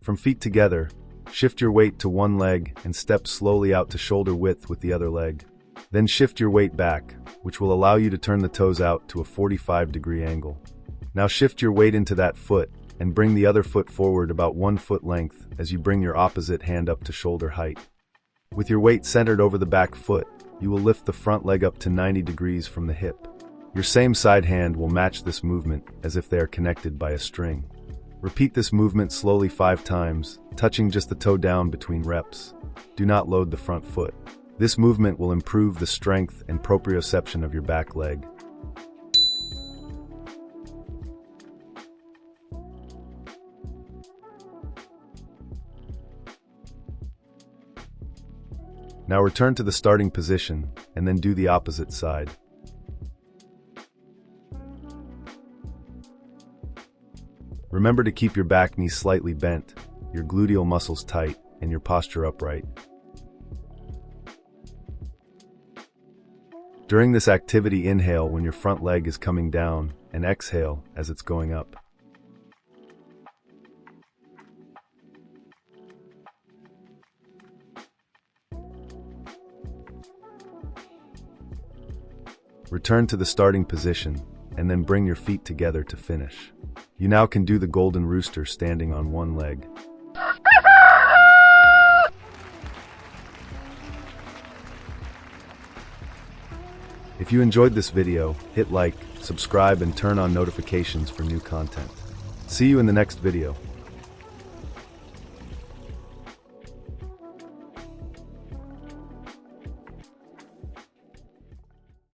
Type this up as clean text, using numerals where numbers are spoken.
From feet together, shift your weight to one leg and step slowly out to shoulder width with the other leg. Then shift your weight back, which will allow you to turn the toes out to a 45-degree angle. Now shift your weight into that foot and bring the other foot forward about 1 foot length as you bring your opposite hand up to shoulder height. With your weight centered over the back foot, you will lift the front leg up to 90 degrees from the hip. Your same side hand will match this movement as if they are connected by a string. Repeat this movement slowly 5 times, touching just the toe down between reps. Do not load the front foot. This movement will improve the strength and proprioception of your back leg. Now return to the starting position and then do the opposite side. Remember to keep your back knee slightly bent, your gluteal muscles tight, and your posture upright. During this activity, inhale when your front leg is coming down and exhale as it's going up. Return to the starting position and then bring your feet together to finish. You now can do the golden rooster standing on one leg. If you enjoyed this video, hit like, subscribe, and turn on notifications for new content. See you in the next video.